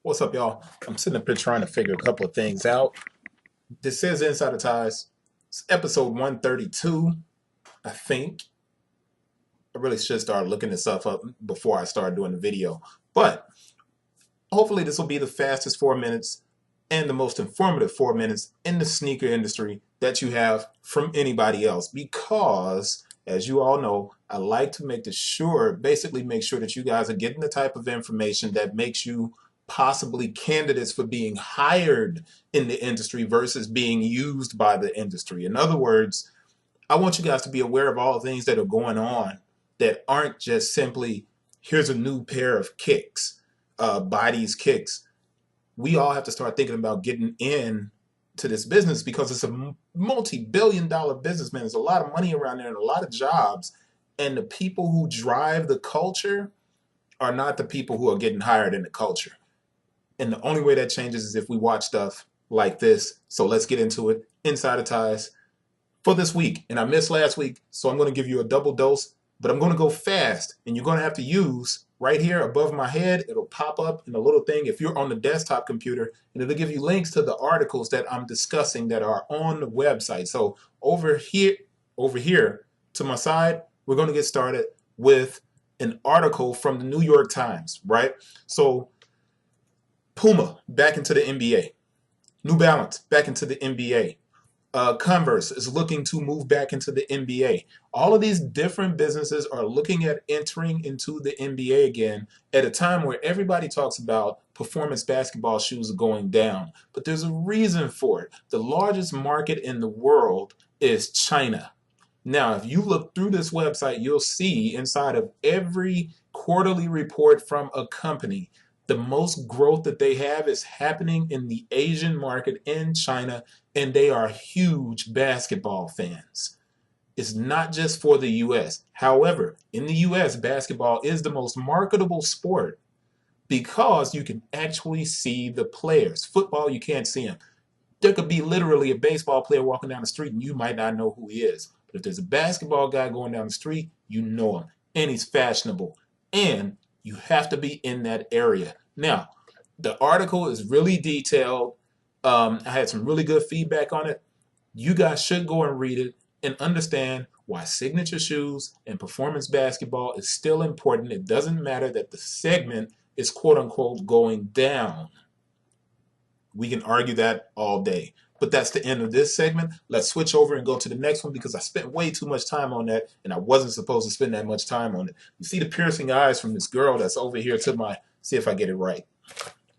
What's up, y'all? I'm sitting up here trying to figure a couple of things out. This is Insider Ties. It's episode 132, I think. I really should start looking this stuff up before I start doing the video. But hopefully this will be the fastest 4 minutes and the most informative 4 minutes in the sneaker industry that you have from anybody else. Because, as you all know, I like to basically make sure that you guys are getting the type of information that makes you possibly candidates for being hired in the industry versus being used by the industry. In other words, I want you guys to be aware of all the things that are going on that aren't just simply, here's a new pair of kicks, buy these kicks. We all have to start thinking about getting in to this business because it's a multi-billion-dollar business, man. There's a lot of money around there and a lot of jobs. And the people who drive the culture are not the people who are getting hired in the culture. And the only way that changes is if we watch stuff like this. So let's get into it. Insider Ties for this week. And I missed last week, so I'm going to give you a double dose, but I'm going to go fast. And you're going to have to use right here above my head. It'll pop up in a little thing if you're on the desktop computer, and it'll give you links to the articles that I'm discussing that are on the website. So over here to my side, we're going to get started with an article from the New York Times, right? So Puma back into the NBA. New Balance back into the NBA. Converse is looking to move back into the NBA. All of these different businesses are looking at entering into the NBA again at a time where everybody talks about performance basketball shoes going down. But there's a reason for it. The largest market in the world is China. Now, if you look through this website, you'll see inside of every quarterly report from a company, the most growth that they have is happening in the Asian market in China, and they are huge basketball fans. It's not just for the U.S. However, in the U.S., basketball is the most marketable sport because you can actually see the players. Football, you can't see them. There could be literally a baseball player walking down the street and you might not know who he is. But if there's a basketball guy going down the street, you know him. And he's fashionable. And you have to be in that area. Now, the article is really detailed. I had some really good feedback on it. You guys should go and read it and understand why signature shoes and performance basketball is still important. It doesn't matter that the segment is quote unquote going down. We can argue that all day. But that's the end of this segment. Let's switch over and go to the next one because I spent way too much time on that and I wasn't supposed to spend that much time on it. You see the piercing eyes from this girl that's over here to my, see if I get it right.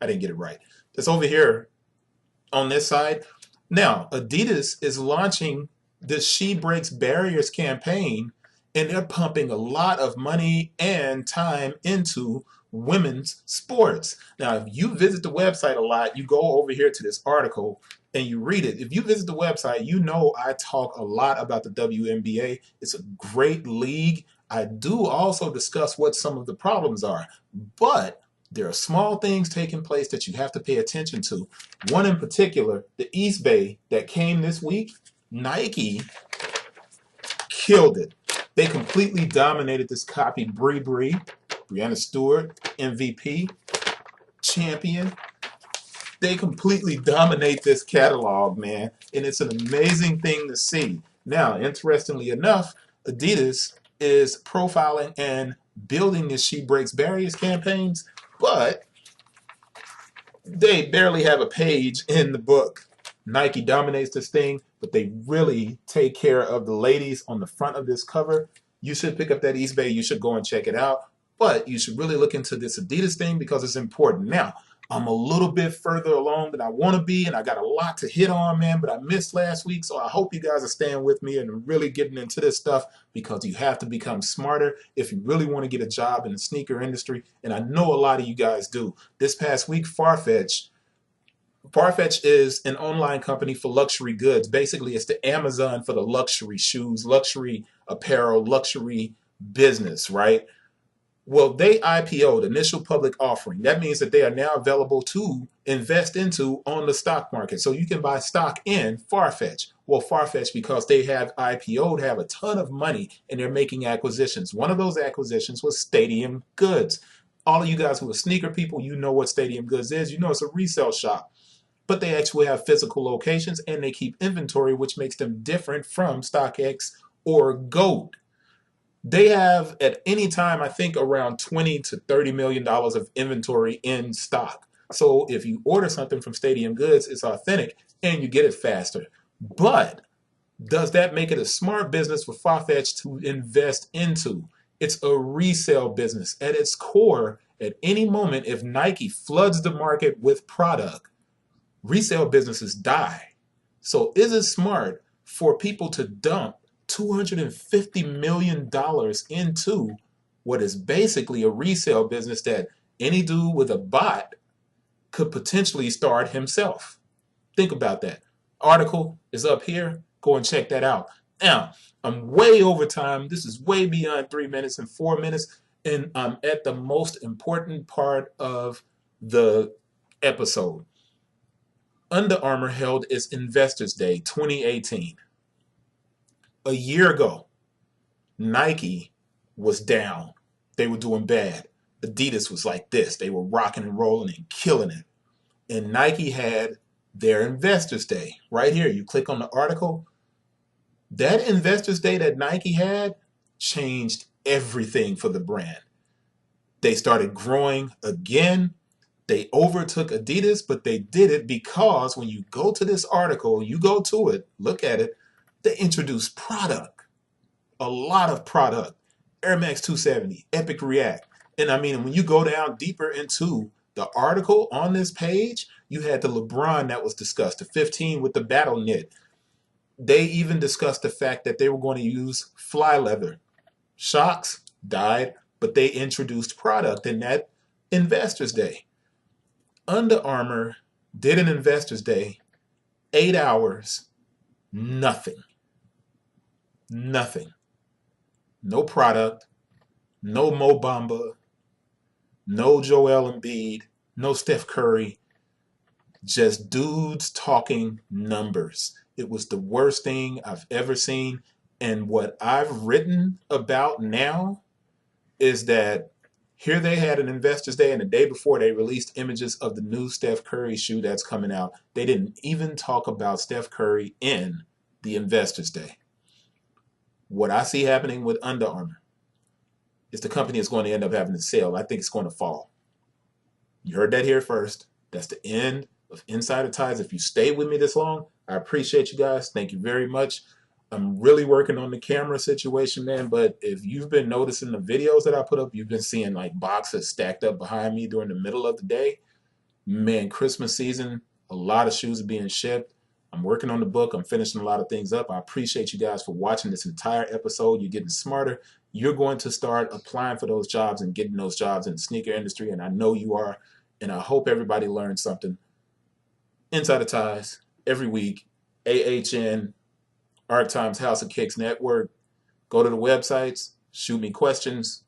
I didn't get it right. That's over here on this side. Now, Adidas is launching the She Breaks Barriers campaign and they're pumping a lot of money and time into women's sports. Now, if you visit the website a lot, you go over here to this article and you read it. If you visit the website, you know I talk a lot about the WNBA. It's a great league. I do also discuss what some of the problems are, but there are small things taking place that you have to pay attention to. One in particular, the East Bay that came this week, Nike killed it. They completely dominated this copy. Breanna Stewart, MVP, champion. They completely dominate this catalog, man. And it's an amazing thing to see. Now, interestingly enough, Adidas is profiling and building this She Breaks Barriers campaigns, but they barely have a page in the book. Nike dominates this thing, but they really take care of the ladies on the front of this cover. You should pick up that East Bay. You should go and check it out. But you should really look into this Adidas thing because it's important. Now, I'm a little bit further along than I want to be, and I got a lot to hit on, man, but I missed last week, so I hope you guys are staying with me and really getting into this stuff because you have to become smarter if you really want to get a job in the sneaker industry, and I know a lot of you guys do. This past week, Farfetch is an online company for luxury goods. Basically, it's the Amazon for the luxury shoes, luxury apparel, luxury business, right? Well, they IPO'd, initial public offering. That means that they are now available to invest into on the stock market. So you can buy stock in Farfetch. Well, Farfetch, because they have IPO'd, have a ton of money and they're making acquisitions. One of those acquisitions was Stadium Goods. All of you guys who are sneaker people, you know what Stadium Goods is. You know it's a resale shop. But they actually have physical locations and they keep inventory, which makes them different from StockX or GOAT. They have at any time, I think, around $20 to $30 million of inventory in stock. So if you order something from Stadium Goods, it's authentic and you get it faster. But does that make it a smart business for Farfetch to invest into? It's a resale business. At its core, at any moment, if Nike floods the market with product, resale businesses die. So is it smart for people to dump $250 million into what is basically a resale business that any dude with a bot could potentially start himself? Think about that. Article is up here. Go and check that out. Now, I'm way over time. This is way beyond 3 minutes and 4 minutes. And I'm at the most important part of the episode. Under Armour held its Investors Day 2018. A year ago, Nike was down. They were doing bad. Adidas was like this. They were rocking and rolling and killing it. And Nike had their Investors Day. Right here, you click on the article. That Investors Day that Nike had changed everything for the brand. They started growing again. They overtook Adidas, but they did it because when you go to this article, you go to it, look at it, they introduced product, a lot of product. Air Max 270, Epic React. And I mean, when you go down deeper into the article on this page, you had the LeBron that was discussed, the 15 with the battle knit. They even discussed the fact that they were going to use fly leather. Shocks died, but they introduced product in that Investors Day. Under Armour did an Investors Day, 8 hours, nothing. Nothing. No product, no Mo Bamba, no Joel Embiid, no Steph Curry, just dudes talking numbers. It was the worst thing I've ever seen. And what I've written about now is that here they had an Investors Day, and the day before they released images of the new Steph Curry shoe that's coming out. They didn't even talk about Steph Curry in the Investors Day. What I see happening with Under Armour is the company is going to end up having a sale. I think it's going to fall. You heard that here first. That's the end of Insider Ties. If you stayed with me this long, I appreciate you guys. Thank you very much. I'm really working on the camera situation, man, but if you've been noticing the videos that I put up, you've been seeing like boxes stacked up behind me during the middle of the day. Man, Christmas season, a lot of shoes are being shipped. I'm working on the book. I'm finishing a lot of things up. I appreciate you guys for watching this entire episode. You're getting smarter. You're going to start applying for those jobs and getting those jobs in the sneaker industry, and I know you are, and I hope everybody learned something. Insider Ties, every week, AHN, Art Times House of Kicks Network. Go to the websites, shoot me questions.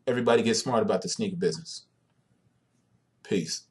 Everybody get smart about the sneaker business. Peace.